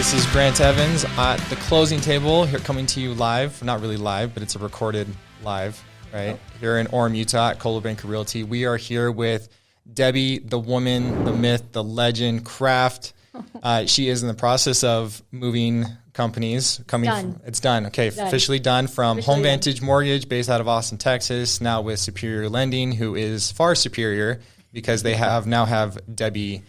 This is Grant Evans at the closing table, here coming to you live. Not really live, but it's a recorded live, right? Here in Orem, Utah at Coldwell Banker Realty. We are here with Debbie, the woman, the myth, the legend, Kraft. She is in the process of moving companies. It's done. Okay, done. Officially done from Home Vantage Mortgage, based out of Austin, Texas, now with Superior Lending, who is far superior because they now have Debbie,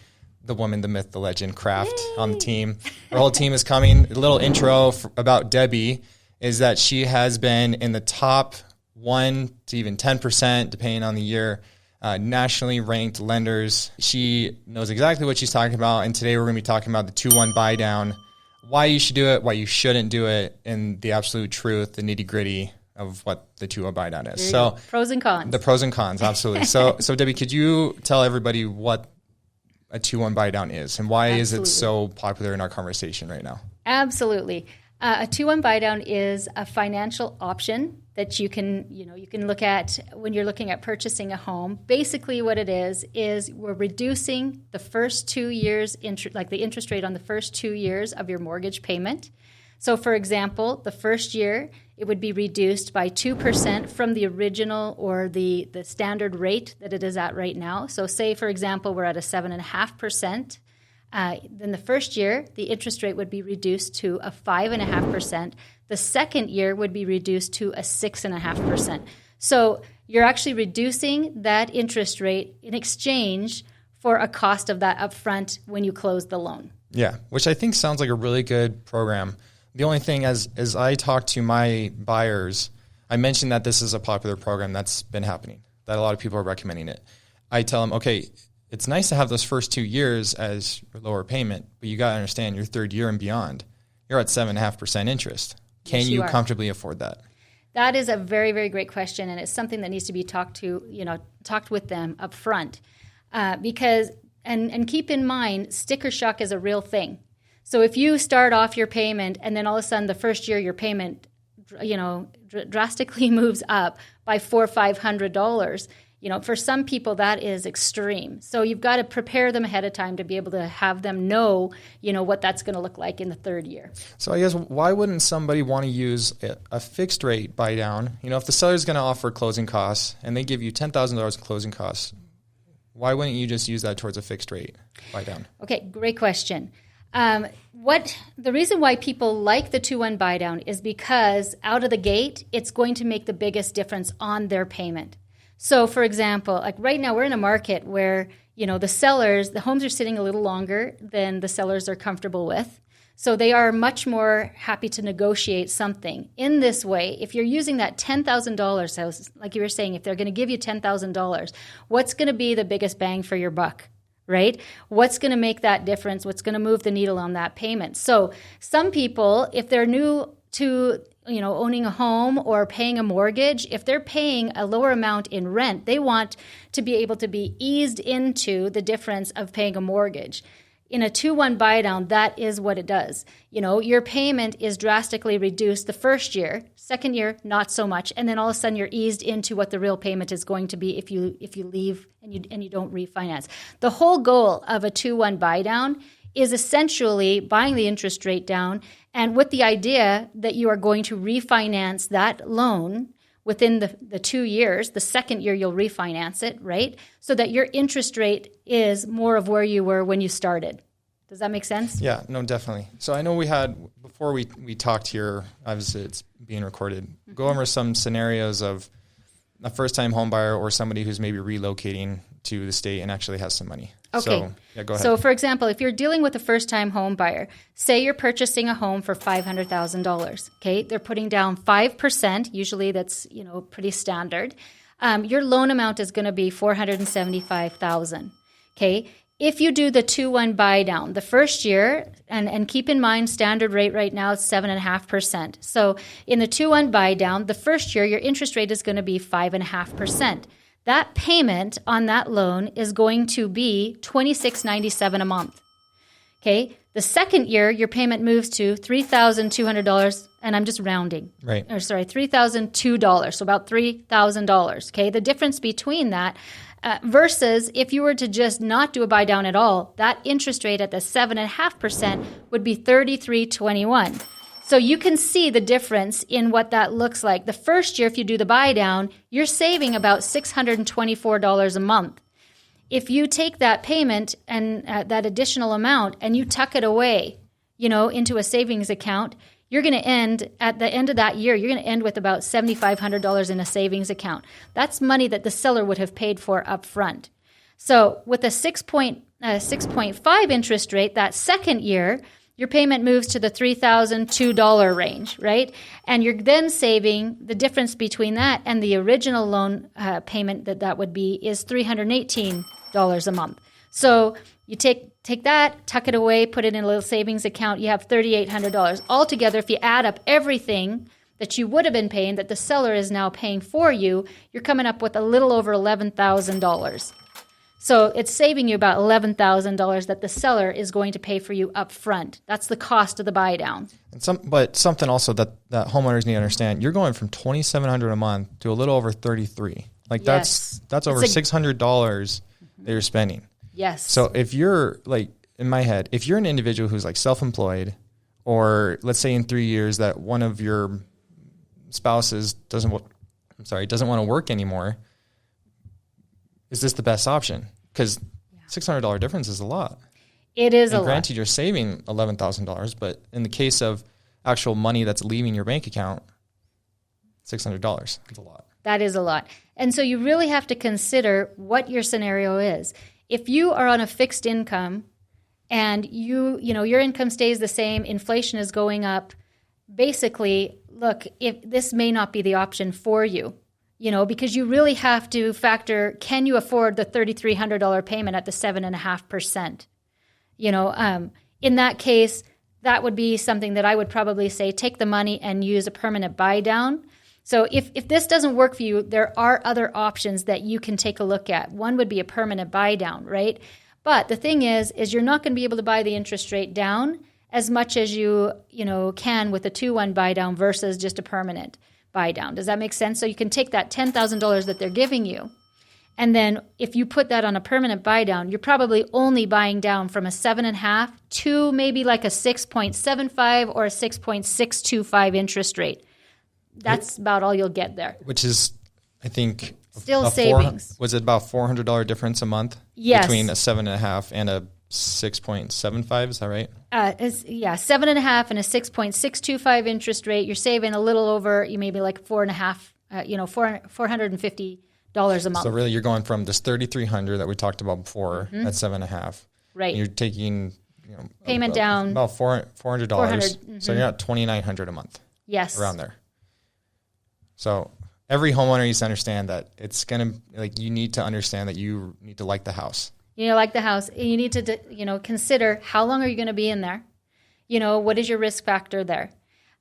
the woman, the myth, the legend, Kraft on the team. Our whole team is coming. A little intro about Debbie is that she has been in the top 1 to even 10%, depending on the year, nationally ranked lenders. She knows exactly what she's talking about. And today we're going to be talking about the 2-1 Buydown, why you should do it, why you shouldn't do it, and the absolute truth, the nitty gritty of what the 2-1 Buydown is. So pros and cons. The pros and cons, absolutely. So Debbie, could you tell everybody what a 2-1 Buydown is and why is it so popular in our conversation right now? Absolutely. A 2-1 Buydown is a financial option that you can look at when you're looking at purchasing a home. Basically what it is we're reducing the first 2 years, the interest rate on the first 2 years of your mortgage payment. So for example, the first year it would be reduced by 2% from the original or the standard rate that it is at right now. So say, for example, we're at a 7.5%. Then the first year, the interest rate would be reduced to a 5.5%. The second year would be reduced to a 6.5%. So you're actually reducing that interest rate in exchange for a cost of that upfront when you close the loan. Yeah, which I think sounds like a really good program. The only thing, as I talk to my buyers, I mentioned that this is a popular program that's been happening, that a lot of people are recommending it. I tell them, okay, it's nice to have those first 2 years as your lower payment, but you got to understand your third year and beyond, you're at 7.5% interest. Can you comfortably afford that? That is a very, very great question, and it's something that needs to be talked with them up front. Because keep in mind, sticker shock is a real thing. So if you start off your payment and then all of a sudden the first year your payment, drastically moves up by $400 or $500, for some people that is extreme. So you've got to prepare them ahead of time to be able to have them know, what that's going to look like in the third year. So I guess why wouldn't somebody want to use a fixed rate buy down? If the seller's going to offer closing costs and they give you $10,000 in closing costs, why wouldn't you just use that towards a fixed rate buy down? Okay, great question. The reason why people like the 2-1 Buydown is because out of the gate, it's going to make the biggest difference on their payment. So, for example, like right now we're in a market where, the homes are sitting a little longer than the sellers are comfortable with. So they are much more happy to negotiate something. In this way, if you're using that $10,000, so like you were saying, if they're going to give you $10,000, what's going to be the biggest bang for your buck? Right? What's going to make that difference? What's going to move the needle on that payment? So some people, if they're new to owning a home or paying a mortgage, if they're paying a lower amount in rent, they want to be able to be eased into the difference of paying a mortgage. In a 2-1 Buydown, that is what it does. Your payment is drastically reduced the first year, second year, not so much, and then all of a sudden you're eased into what the real payment is going to be if you leave and you don't refinance. The whole goal of a 2-1 Buydown is essentially buying the interest rate down, and with the idea that you are going to refinance that loan within the 2 years. The second year you'll refinance it, right? So that your interest rate is more of where you were when you started. Does that make sense? Yeah, no, definitely. So I know we had, before we talked here, obviously it's being recorded, go over some scenarios of a first-time home buyer or somebody who's maybe relocating to the state and actually has some money. Okay. So, go ahead. So, for example, if you're dealing with a first-time home buyer, say you're purchasing a home for $500,000, okay? They're putting down 5%. Usually that's, pretty standard. Your loan amount is going to be $475,000, okay? If you do the 2-1 Buydown, the first year, and keep in mind standard rate right now is 7.5%. So in the 2-1 Buydown, the first year, your interest rate is going to be 5.5%. That payment on that loan is going to be $26.97 a month. Okay. The second year, your payment moves to $3,200, and I'm just rounding. Right. $3,002, so about $3,000. Okay. The difference between that Versus if you were to just not do a buy down at all, that interest rate at the 7.5% would be 33.21. So you can see the difference in what that looks like. The first year, if you do the buy down, you're saving about $624 a month. If you take that payment and that additional amount and you tuck it away, into a savings account, you're going to end at the end of that year, you're going to end with about $7,500 in a savings account. That's money that the seller would have paid for up front. So with a 6.5 interest rate, that second year, your payment moves to the $3,002 range, right? And you're then saving the difference between that and the original loan payment that would be is $318 a month. So you take that, tuck it away, put it in a little savings account, you have $3,800. Altogether, if you add up everything that you would have been paying that the seller is now paying for you, you're coming up with a little over $11,000. So it's saving you about $11,000 that the seller is going to pay for you up front. That's the cost of the buy down. But something also that homeowners need to understand, you're going from $2,700 a month to a little over $33,000. Like Yes. that's over $600 that you're spending. Yes. So if you're like, in my head, if you're an individual who's like self-employed, or let's say in 3 years that one of your spouses doesn't want to work anymore, is this the best option? Because $600 difference is a lot. It is a lot. Granted, you're saving $11,000, but in the case of actual money that's leaving your bank account, $600 is a lot. That is a lot. And so you really have to consider what your scenario is. If you are on a fixed income and your income stays the same, inflation is going up, basically, look, if this may not be the option for you. Because you really have to factor, can you afford the $3,300 payment at the 7.5%? In that case, that would be something that I would probably say, take the money and use a permanent buy down. So if this doesn't work for you, there are other options that you can take a look at. One would be a permanent buy down, right? But the thing is you're not going to be able to buy the interest rate down as much as you can with a 2-1 buy down versus just a permanent buy down. Does that make sense? So you can take that $10,000 that they're giving you, and then if you put that on a permanent buy down, you're probably only buying down from a 7.5 to maybe like a 6.75 or a 6.625 interest rate. That's about all you'll get there. Which is, I think, still savings. Was it about $400 difference a month? Yes. Between a 7.5 and a 6.75, is that right? 7.5 and a 6.625 interest rate. You're saving a little over, maybe like $450 a month. So really, you're going from this $3,300 that we talked about before at 7.5. Right. You're taking payment down about $400. $400. So you're at $2,900 a month. Yes. Around there. So every homeowner needs to understand that you need to understand that you need to like the house. Like the house, you need to, consider how long are you going to be in there? What is your risk factor there?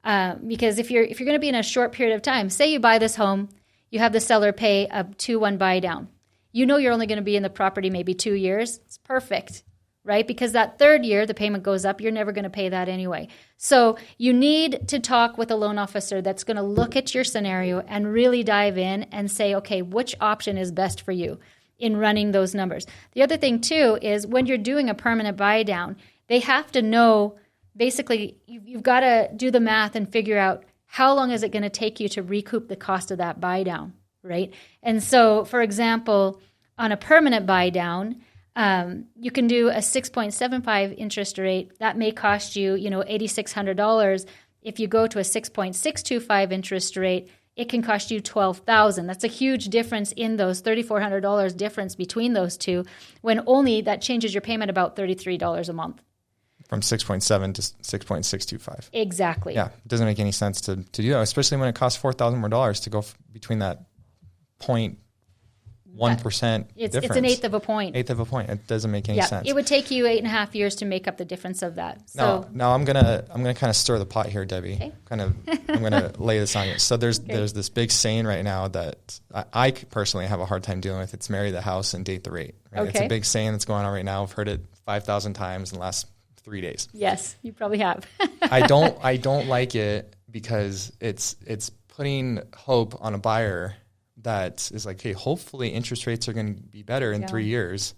Because if you're going to be in a short period of time, say you buy this home, you have the seller pay a 2-1 buy down. You're only going to be in the property maybe 2 years. It's perfect, right? Because that third year, the payment goes up. You're never going to pay that anyway. So you need to talk with a loan officer that's going to look at your scenario and really dive in and say, okay, which option is best for you in running those numbers. The other thing, too, is when you're doing a permanent buy down, they have to know, basically, you've got to do the math and figure out how long is it going to take you to recoup the cost of that buy down, right? And so, for example, on a permanent buy down, you can do a 6.75 interest rate. That may cost you, $8,600. If you go to a 6.625 interest rate, it can cost you $12,000. That's a huge difference in those $3,400 difference between those two, when only that changes your payment about $33 a month. From 6.7 to 6.625. Exactly. Yeah, it doesn't make any sense to do that, especially when it costs $4,000 more to go between that 0.1% difference. It's an eighth of a point. Eighth of a point. It doesn't make any sense. It would take you 8.5 years to make up the difference of that. So now I'm gonna kind of stir the pot here, Debbie. Okay. I'm gonna lay this on you. So there's this big saying right now that I personally have a hard time dealing with. It's marry the house and date the rate. Right? Okay. It's a big saying that's going on right now. I've heard it 5,000 times in the last 3 days. Yes, you probably have. I don't like it because it's putting hope on a buyer that is like, hey, hopefully interest rates are going to be better in 3 years.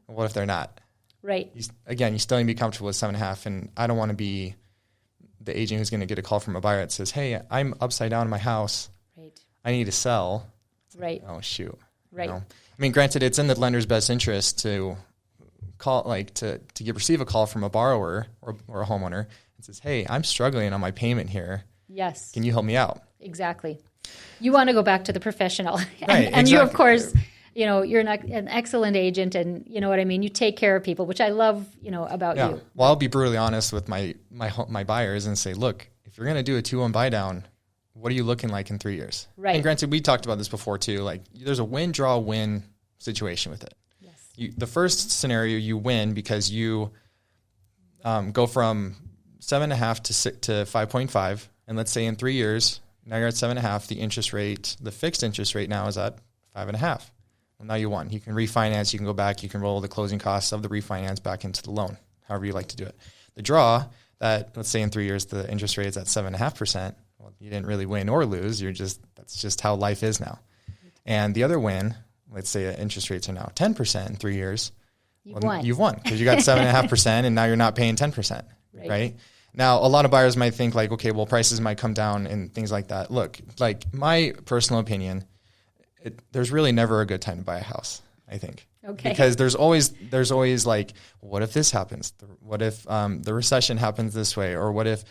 What if they're not? Right. You still need to be comfortable with 7.5. And I don't want to be the agent who's going to get a call from a buyer that says, hey, I'm upside down in my house. Right. I need to sell. Right. Oh, shoot. Right. You know? I mean, granted, it's in the lender's best interest to call, like to receive a call from a borrower or a homeowner and says, hey, I'm struggling on my payment here. Yes. Can you help me out? Exactly. You want to go back to the professional. Right, and exactly. you, of course, you're an excellent agent, and you know what I mean? You take care of people, which I love, about you. Well, I'll be brutally honest with my buyers and say, look, if you're going to do a 2-1 buy down, what are you looking like in 3 years? Right. And granted, we talked about this before too. Like, there's a win, draw, win situation with it. Yes. The first scenario, you win because you go from 7.5 to 5.5, and let's say in 3 years, now you're at 7.5. The interest rate, the fixed interest rate now is at 5.5. Well, now you won. You can refinance. You can go back. You can roll the closing costs of the refinance back into the loan, however you like to do it. The draw, that let's say in 3 years the interest rate is at 7.5%. Well, you didn't really win or lose. That's just how life is now. And the other win, let's say interest rates are now 10% in 3 years. You've won because you got 7.5%, and now you're not paying 10%. Right? Now, a lot of buyers might think like, okay, well, prices might come down and things like that. Look, like my personal opinion, there's really never a good time to buy a house, I think. Okay. Because there's always like, what if this happens? What if the recession happens this way? Or what if,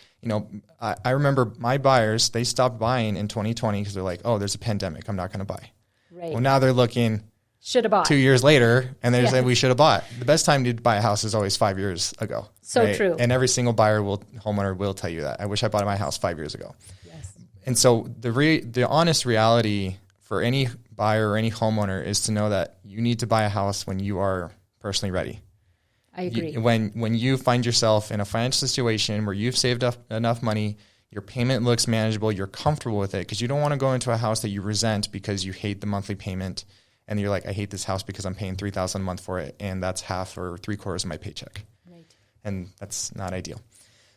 I remember my buyers, they stopped buying in 2020 because they're like, oh, there's a pandemic. I'm not going to buy. Right. Well, now they're looking should have bought 2 years later, and they're saying we should have bought. The best time to buy a house is always 5 years ago. So right? true. And every single homeowner will tell you that. I wish I bought my house 5 years ago. Yes. And so the honest reality for any buyer or any homeowner is to know that you need to buy a house when you are personally ready. I agree. When you find yourself in a financial situation where you've saved up enough money, your payment looks manageable, you're comfortable with it, because you don't want to go into a house that you resent because you hate the monthly payment, and you're like, I hate this house because I'm paying $3,000 a month for it, and that's half or 3/4 of my paycheck. Right. And that's not ideal.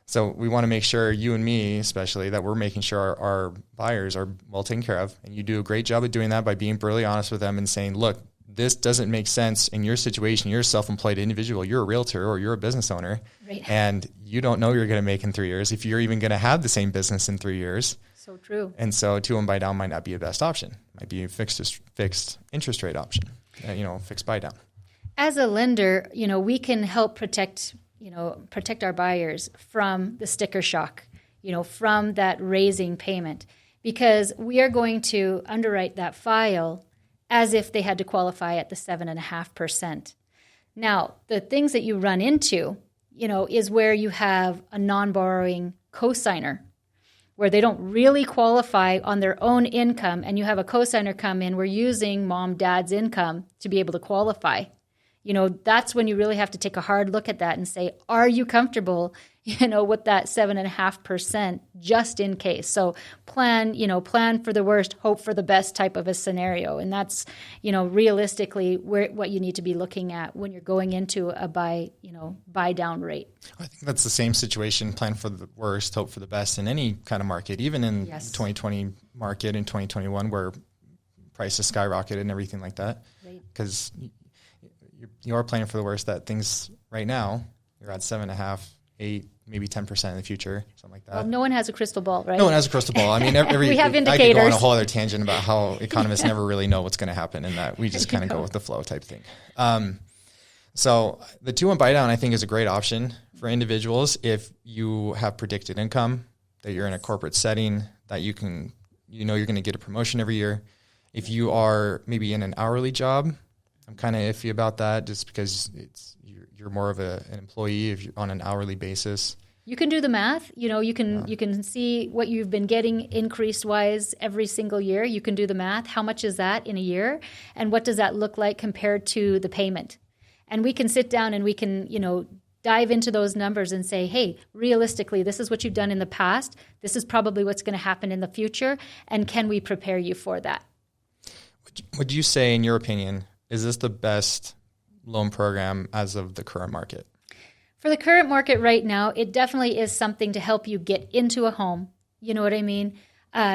So we want to make sure, you and me especially, that we're making sure our buyers are well taken care of. And you do a great job of doing that by being brutally honest with them and saying, look, this doesn't make sense in your situation. You're a self-employed individual. You're a realtor or you're a business owner. Right. And you don't know you're going to make in 3 years, if you're even going to have the same business in 3 years. So true. And so 2-1 buy down might not be the best option. Might be a fixed interest rate option, fixed buy down. As a lender, we can help protect our buyers from the sticker shock, from that raising payment, because we are going to underwrite that file as if they had to qualify at the 7.5%. Now, the things that you run into, is where you have a non-borrowing cosigner, where they don't really qualify on their own income, and you have a cosigner come in, we're using mom, dad's income to be able to qualify. That's when you really have to take a hard look at that and say, are you comfortable, with that 7.5% just in case? So plan for the worst, hope for the best type of a scenario. And that's, realistically what you need to be looking at when you're going into a buy down rate. I think that's the same situation, plan for the worst, hope for the best in any kind of market, even in 2020 market in 2021 where prices skyrocketed and everything like that. Because you are planning for the worst, that things right now, you're at 7.5, 8, maybe 10% in the future, something like that. Well, no one has a crystal ball, right? No one has a crystal ball. I mean, we have indicators. I could go on a whole other tangent about how economists never really know what's going to happen, and that we just kind of go with the flow type thing. So the 2-1 buy down, I think, is a great option for individuals if you have predicted income, that you're in a corporate setting, that you're going to get a promotion every year. If you are maybe in an hourly job, I'm kind of iffy about that, just because you're more of an employee if you're on an hourly basis. You can do the math. You can see what you've been getting increase wise every single year. You can do the math. How much is that in a year, and what does that look like compared to the payment? And we can sit down and we can dive into those numbers and say, hey, realistically, this is what you've done in the past. This is probably what's going to happen in the future, and can we prepare you for that? Would you say, in your opinion, is this the best loan program as of the current market? For the current market right now, it definitely is something to help you get into a home. You know what I mean?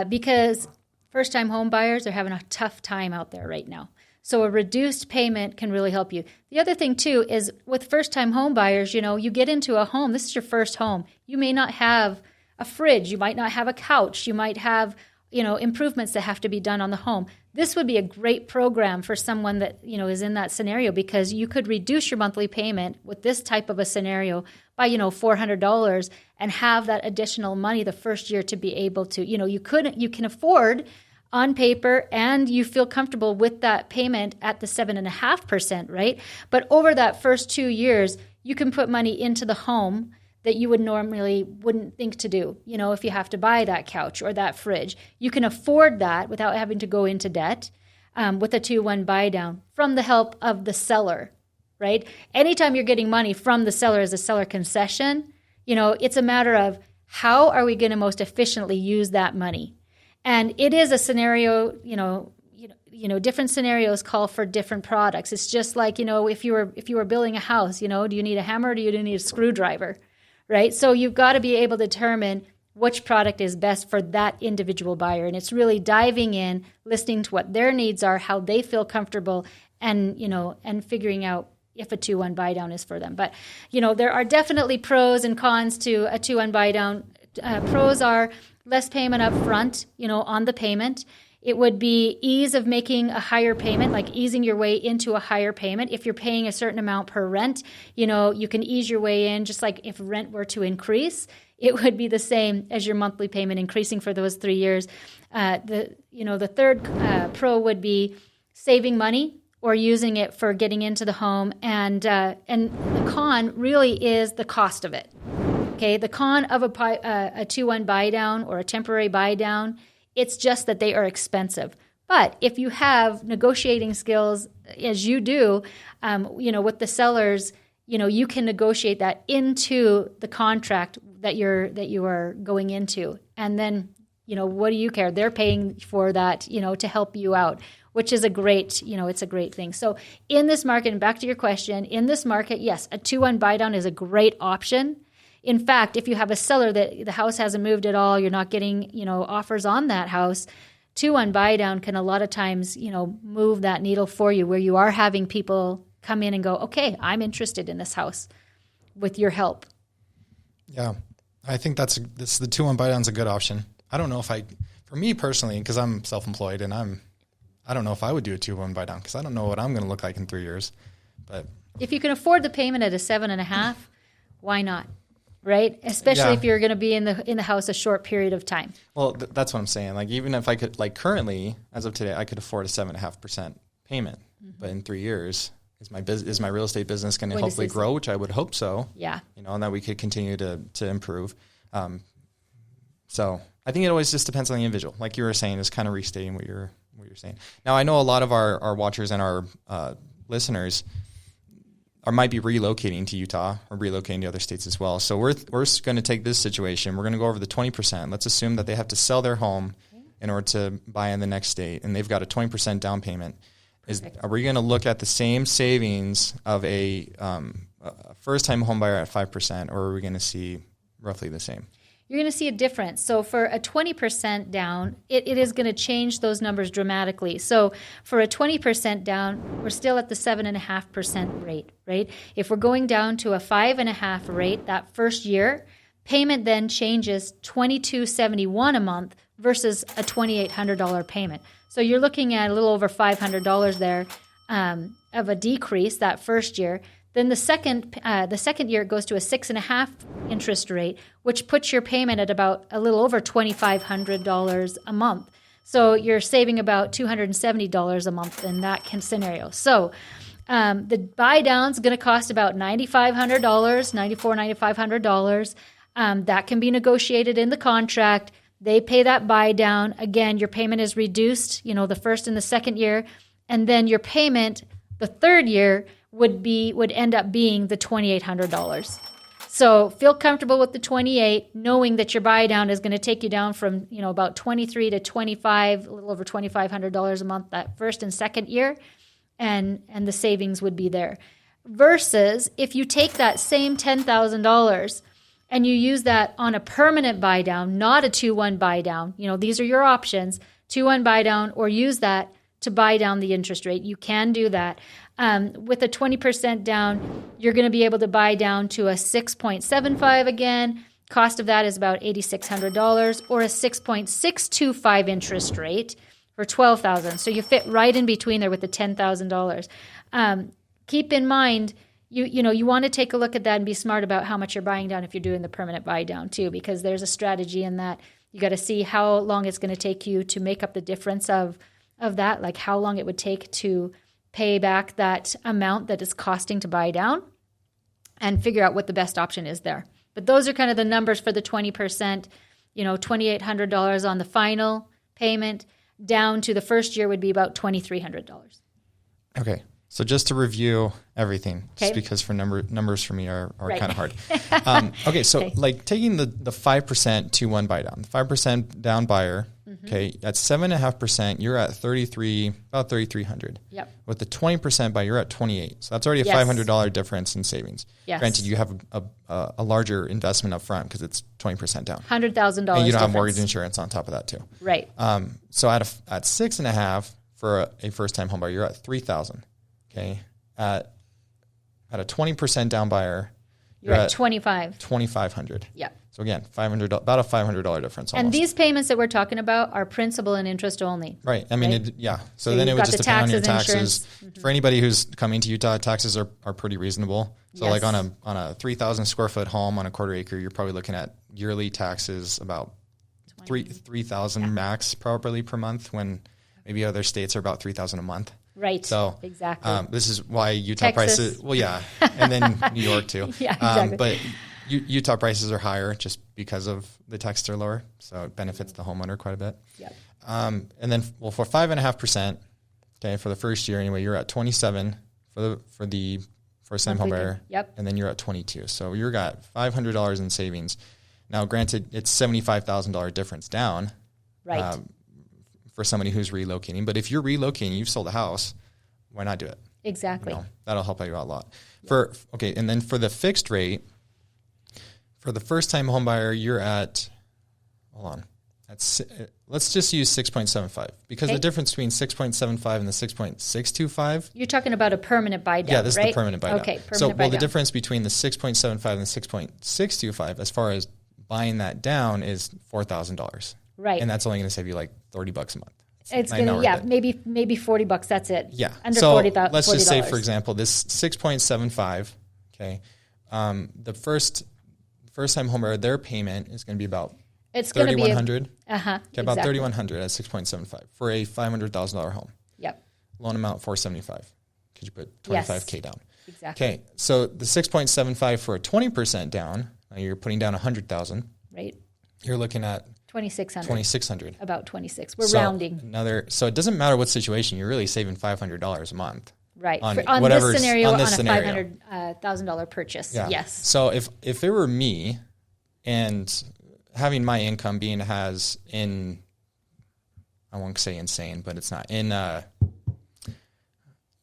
Because First-time home buyers are having a tough time out there right now. So a reduced payment can really help you. The other thing too is with first-time home buyers, you get into a home, this is your first home. You may not have a fridge, you might not have a couch, you might have, improvements that have to be done on the home. This would be a great program for someone that, is in that scenario, because you could reduce your monthly payment with this type of a scenario by, $400 and have that additional money the first year to be able to, you can afford on paper and you feel comfortable with that payment at the 7.5%, right? But over that first 2 years, you can put money into the home that you wouldn't think to do, if you have to buy that couch or that fridge. You can afford that without having to go into debt with a 2-1 buy down from the help of the seller, right? Anytime you're getting money from the seller as a seller concession, it's a matter of how are we going to most efficiently use that money? And it is a scenario, different scenarios call for different products. It's just like, if you were building a house, do you need a hammer or do you need a screwdriver? Right? So you've got to be able to determine which product is best for that individual buyer. And it's really diving in, listening to what their needs are, how they feel comfortable, and figuring out if a 2-1 buy down is for them. But, there are definitely pros and cons to a 2-1 buy down. Pros are less payment up front, on the payment. It would be ease of making a higher payment, like easing your way into a higher payment. If you're paying a certain amount per rent, you can ease your way in, just like if rent were to increase, it would be the same as your monthly payment increasing for those 3 years. The third pro would be saving money or using it for getting into the home. And the con really is the cost of it. Okay, the con of a 2-1 buy down or a temporary buy down, it's just that they are expensive. But if you have negotiating skills, as you do, with the sellers, you can negotiate that into the contract that you are going into. And then, what do you care? They're paying for that, to help you out, which is a great, it's a great thing. So in this market, and back to your question, in this market, yes, a 2-1 buy down is a great option. In fact, if you have a seller that the house hasn't moved at all, you're not getting, offers on that house, 2-1 buy down can a lot of times, move that needle for you, where you are having people come in and go, okay, I'm interested in this house with your help. Yeah, I think the 2-1 buy down is a good option. I don't know if for me personally, because I'm self-employed and I don't know if I would do a 2-1 buy down because I don't know what I'm going to look like in 3 years. But if you can afford the payment at a 7.5, why not? Right? Especially if you're going to be in the house a short period of time. Well, that's what I'm saying. Like, even if I could, like currently, as of today, I could afford a 7.5% payment. Mm-hmm. But in 3 years, is my real estate business going to hopefully grow, which I would hope so. Yeah. And that we could continue to improve. So I think it always just depends on the individual. Like you were saying, is kind of restating what you're saying. Now, I know a lot of our watchers and our listeners might be relocating to Utah or relocating to other states as well. So we're going to take this situation. We're going to go over the 20%. Let's assume that they have to sell their home in order to buy in the next state, and they've got a 20% down payment. Are we going to look at the same savings of a first-time home buyer at 5%, or are we going to see roughly the same? You're going to see a difference. So for a 20% down, it is going to change those numbers dramatically. So for a 20% down, we're still at the 7.5% rate, right? If we're going down to a 5.5% rate that first year, payment then changes $2,271 a month versus a $2,800 payment. So you're looking at a little over $500 there of a decrease that first year. Then the second year it goes to a 6.5% interest rate, which puts your payment at about a little over $2,500 a month. So you're saving about $270 a month in that scenario. So the buy down is going to cost about $9,500, $9,500. That can be negotiated in the contract. They pay that buy down. Again, your payment is reduced, the first and the second year, and then your payment the third year would end up being the $2,800. So feel comfortable with the 28, knowing that your buy down is going to take you down from about 23 to 25, a little over $2,500 a month that first and second year, and the savings would be there. Versus if you take that same $10,000 and you use that on a permanent buy down, not a 2-1 buy down, these are your options. 2-1 buy down, or use that to buy down the interest rate. You can do that. With a 20% down, you're going to be able to buy down to a 6.75 again. Cost of that is about $8,600, or a 6.625 interest rate for $12,000. So you fit right in between there with the $10,000. Keep in mind, you want to take a look at that and be smart about how much you're buying down if you're doing the permanent buy down too, because there's a strategy in that. You got to see how long it's going to take you to make up the difference of that, like how long it would take to pay back that amount that it's costing to buy down, and figure out what the best option is there. But those are kind of the numbers for the 20%, $2,800 on the final payment, down to the first year would be about $2,300. Okay. So just to review everything, just because for numbers for me are right. Kind of hard. Okay, so like taking the 5% 2-1 buy down, 5% down buyer, okay, at 7.5%, you're at about $3,300. Yep. With the 20% buy, you're at $28. So that's already a $500 difference in savings. Yes. Granted, you have a larger investment up front because it's 20% down. $100,000. And you don't have mortgage insurance on top of that too. Right. So at 6.5 for a first time home buyer, you're at $3,000. Okay, at a 20% down buyer, you're at $2,500. Yeah. So again, about a $500 difference. Almost. And these payments that we're talking about are principal and interest only. Right. I mean, So then it would just depend on your taxes. For anybody who's coming to Utah, taxes are pretty reasonable. So like on a 3,000 square foot home on a quarter acre, you're probably looking at yearly taxes about 3,000 max probably per month, when maybe other states are about 3,000 a month. Right. So exactly. This is why Utah prices. Well, yeah, and then New York too. Yeah, exactly. But Utah prices are higher just because of the taxes are lower, so it benefits the homeowner quite a bit. Yep. And then for 5.5%, okay, for the first year anyway, you're at 27 for the first time home buyer. Yep. And then you're at 22, so you're got $500 in savings. Now, granted, it's $75,000 difference down. Right. For somebody who's relocating. But if you're relocating, you've sold a house, why not do it? Exactly. That'll help you out a lot. Yeah. And then for the fixed rate, for the first time home buyer, you're at, let's just use 6.75, because the difference between 6.75 and the 6.625. You're talking about a permanent buy down, yeah, this right? is the permanent buy down. Okay, permanent buy down. The difference between the 6.75 and the 6.625, as far as buying that down, is $4,000. Right. And that's only going to save you like $30 a month. It's going to, maybe $40. That's it. Yeah. Under so $40,000. Let's just say, for example, this 6.75, okay, the first time homebuyer, their payment is going to be about $3,100. Okay, about $3,100 at 6.75 for a $500,000 home. Yep. Loan amount $475. Could you put $25K down? Exactly. Okay, so the 6.75 for a 20% down, now you're putting down $100,000. Right. You're looking at $2,600. About 26. We're rounding. So it doesn't matter what situation, you're really saving $500 a month. Right. On this scenario, on a $500,000 purchase. Yeah. Yes. So if it were me, and having my income being I won't say insane, but it's not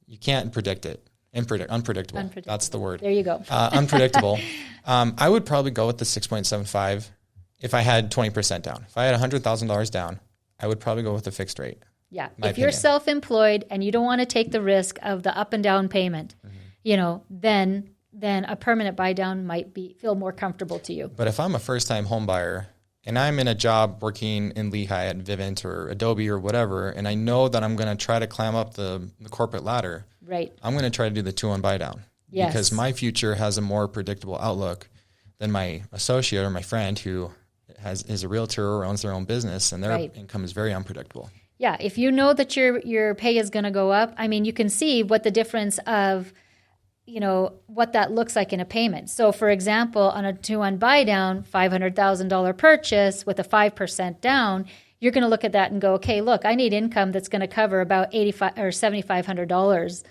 you can't predict it. Unpredictable. That's the word. There you go. Unpredictable. I would probably go with the 6.75. If I had 20% down, if I had $100,000 down, I would probably go with the fixed rate. Yeah. If you're self-employed and you don't want to take the risk of the up and down payment, then a permanent buy down might feel more comfortable to you. But if I'm a first-time home buyer and I'm in a job working in Lehigh at Vivint or Adobe or whatever, and I know that I'm going to try to climb up the corporate ladder, right? I'm going to try to do the 2-1 buy down. Yes. Because my future has a more predictable outlook than my associate or my friend who is a realtor or owns their own business, and their income is very unpredictable. Yeah, if you know that your pay is going to go up, I mean, you can see what the difference of, what that looks like in a payment. So, for example, on a 2-1 buy down, $500,000 purchase with a 5% down, you're going to look at that and go, okay, look, I need income that's going to cover about $8,500 or $7,500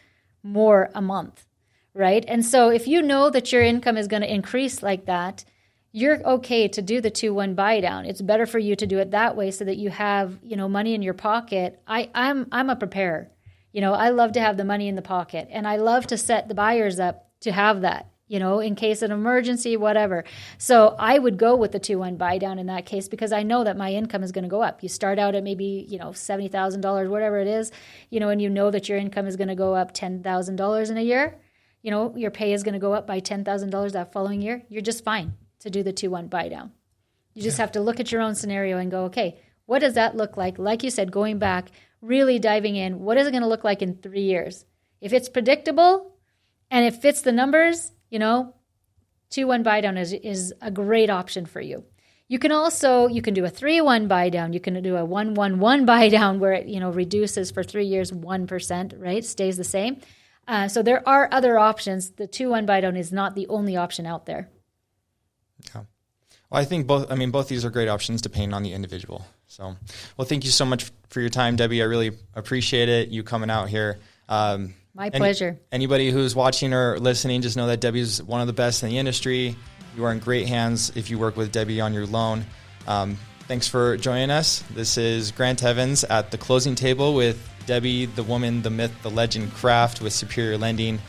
more a month, right? And so, if you know that your income is going to increase like that, you're okay to do the 2-1 buy down. It's better for you to do it that way so that you have, money in your pocket. I'm a preparer. I love to have the money in the pocket, and I love to set the buyers up to have that. in case of an emergency, whatever. So I would go with the 2-1 buy down in that case because I know that my income is going to go up. You start out at maybe, $70,000, whatever it is, and you know that your income is going to go up $10,000 in a year. Your pay is going to go up by $10,000 that following year. You're just fine to do the 2-1 buy down. You just have to look at your own scenario and go, okay, what does that look like? Like you said, going back, really diving in, what is it going to look like in 3 years? If it's predictable and it fits the numbers, 2-1 buy down is a great option for you. You can do a 3-1 buy down. You can do a 1-1-1 buy down where it, reduces for 3 years 1%, right? Stays the same. So there are other options. The 2-1 buy down is not the only option out there. Yeah. Well, I think both these are great options depending on the individual. So, well, thank you so much for your time, Debbie. I really appreciate it. You coming out here. My pleasure. Anybody who's watching or listening, just know that Debbie's one of the best in the industry. You are in great hands if you work with Debbie on your loan. Thanks for joining us. This is Grant Evans at the closing table with Debbie, the woman, the myth, the legend, Craft with Superior Lending.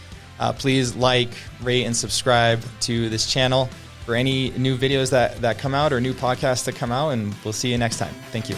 Please like, rate, and subscribe to this channel for any new videos that come out or new podcasts that come out, and we'll see you next time. Thank you.